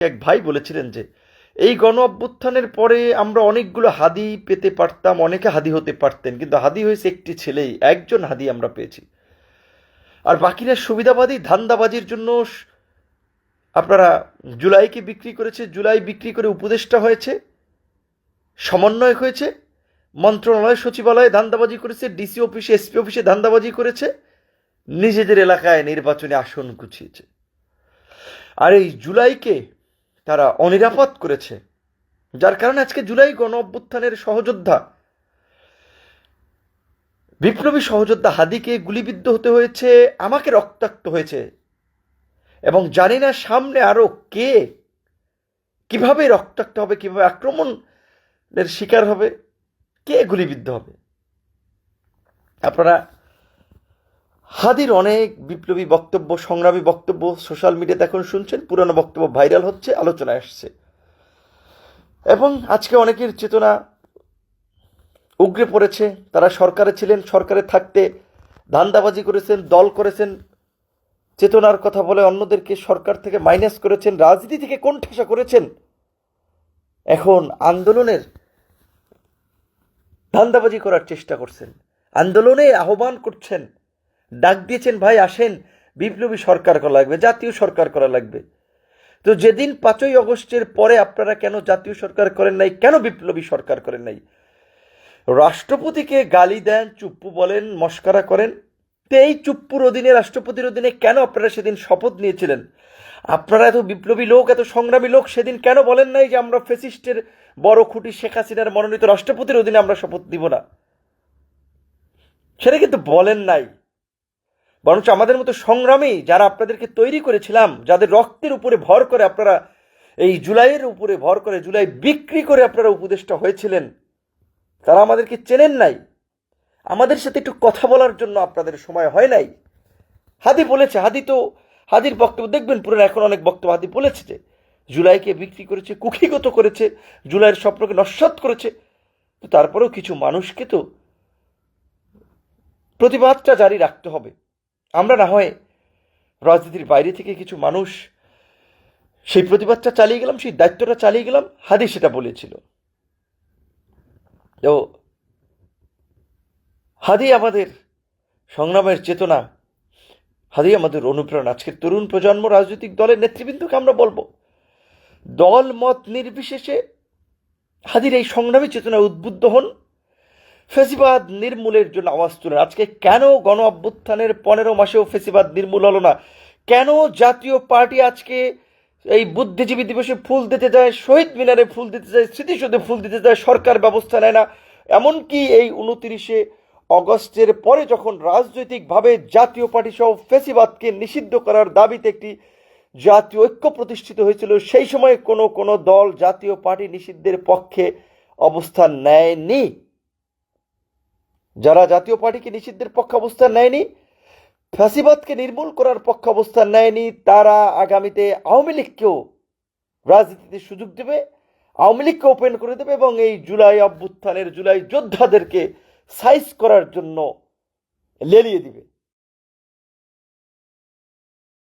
এক ভাই বলেছিলেন যে এই গণ অভ্যুত্থানের পরে আমরা অনেকগুলো হাদি পেতে পারতাম, অনেকে হাদি হতে পারতেন, কিন্তু হাদি হয়েছে একটি ছেলেই, একজন হাদি আমরা পেয়েছি। আর বাকিরা সুবিধাবাদী ধান্দাবাজির জন্য আপনারা জুলাইকে বিক্রি করেছে, জুলাই বিক্রি করে উপদেষ্টা হয়েছে, সমন্বয়ক হয়েছে, মন্ত্রণালয় সচিবালয়ে ধান্দাবাজি করেছে, ডিসি অফিসে এসপি অফিসে ধান্দাবাজি করেছে, নিজেদের এলাকায় নির্বাচনে আসন গুছিয়েছে। আর এই জুলাইকে তারা অনিরাপদ করেছে, যার কারণে আজকে জুলাই গণ অভ্যুত্থানের সহযোদ্ধা, বিপ্লবী সহযোদ্ধা হাদিকে গুলিবিদ্ধ হতে হয়েছে, আমাকে রক্তাক্ত হয়েছে, এবং জানি না সামনে আরো কে কিভাবে রক্তাক্ত হবে, কিভাবে আক্রমণের শিকার হবে, কে গুলিবিদ্ধ হবে। আপনারা হাদির অনেক বিপ্লবী বক্তব্য, সংগ্রামী বক্তব্য সোশ্যাল মিডিয়াতে এখন শুনছেন, পুরানো বক্তব্য ভাইরাল হচ্ছে, আলোচনায় আসছে, এবং আজকে অনেকের চেতনা উগরে পড়েছে। তারা সরকারে ছিলেন, সরকারে থাকতে ধান্দাবাজি করেছেন, দল করেছেন, চেতনার কথা বলে অন্যদেরকে সরকার থেকে মাইনাস করেছেন, রাজনীতি থেকে কোণঠাসা করেছেন। এখন আন্দোলনের ধান্দাবাজি করার চেষ্টা করছেন, আন্দোলনে আহ্বান করছেন, ডাক দিয়েছেন, ভাই আসেন বিপ্লবী সরকার করা লাগবে, জাতীয় সরকার করা লাগবে। তো যেদিন 5ই অগস্টের পরে আপনারা কেন জাতীয় সরকার করেন নাই, কেন বিপ্লবী সরকার করেন নাই? রাষ্ট্রপতিকে গালি দেন, চুপ্পু বলেন, মস্করা করেন। তো এই চুপ্পুর অধীনে, রাষ্ট্রপতির অধীনে কেন আপনারা সেদিন শপথ নিয়েছিলেন? আপনারা এত বিপ্লবী লোক, এত সংগ্রামী লোক, সেদিন কেন বলেন নাই যে আমরা ফ্যাসিস্টের বড় খুঁটি শেখ হাসিনার মনোনীত রাষ্ট্রপতির অধীনে আমরা শপথ দিব না? সেটা কিন্তু বলেন নাই। বরঞ্চ আমাদের মতো সংগ্রামী যারা আপনাদেরকে তৈরি করেছিলাম, যাদের রক্তের উপরে ভর করে আপনারা, এই জুলাইয়ের উপরে ভর করে, জুলাই বিক্রি করে আপনারা উপদেষ্টা হয়েছিলেন, তারা আমাদেরকে চেনেন নাই। আমাদের সাথে একটু কথা বলার জন্য আপনাদের সময় হয় নাই। হাদি বলেছে, হাদির বক্তব্য দেখবেন পুরনো, এখন অনেক বক্তব্য হাদি বলেছে যে জুলাইকে বিক্রি করেছে, কুক্ষিগত করেছে, জুলাইয়ের স্বপ্নকে নস্যাৎ করেছে। তো তারপরেও কিছু মানুষকে তো প্রতিবাদটা জারি রাখতে হবে। আমরা না হয় রাজনীতির বাইরে থেকে কিছু মানুষ সেই প্রতিবাদটা চালিয়ে গেলাম, সেই দায়িত্বটা চালিয়ে গেলাম। হাদি সেটা বলেছিল। তো হাদি আমাদের সংগ্রামের চেতনা, হাদি আমাদের অনুপ্রেরণা। আজকের তরুণ প্রজন্ম, রাজনৈতিক দলের নেতৃবৃন্দকে আমরা বলবো, দল মত নির্বিশেষে হাদির এই সংগ্রামী চেতনায় উদ্বুদ্ধ হন, ফেসিবাদ নির্মূলের জন্য আওয়াজ তুলেন। আজকে কেন গণ অভ্যুত্থানের 15 মাসেও ফেসিবাদ নির্মূল হলো না? কেন জাতীয় পার্টি আজকে এই বুদ্ধিজীবী দিবসে ফুল দিতে যায়, শহীদ মিনারে ফুল দিতে যায়, স্মৃতিসৌধে ফুল দিতে যায়, সরকার ব্যবস্থা নেয় না? এমনকি এই 29শে অগস্টের পরে যখন রাজনৈতিকভাবে জাতীয় পার্টি সহ ফেসিবাদকে নিষিদ্ধ করার দাবিতে একটি জাতীয় ঐক্য প্রতিষ্ঠিত হয়েছিল, সেই সময় কোনো দল জাতীয় পার্টি নিষিদ্ধের পক্ষে অবস্থান নেয়নি। যারা জাতীয় পার্টিকে নিষিদ্ধের পক্ষে অবস্থান নেয়নি, ফ্যাসিবাদকে নির্মূল করার পক্ষে অবস্থান নেয়নি, তারা আগামীতে আওয়ামী লীগকেও রাজনীতিতে সুযোগ দেবে, আওয়ামী লীগকে ওপেন করে দেবে, এবং এই জুলাই অভ্যুত্থানের, জুলাই যোদ্ধাদেরকে সাইজ করার জন্য লেলিয়ে দিবে।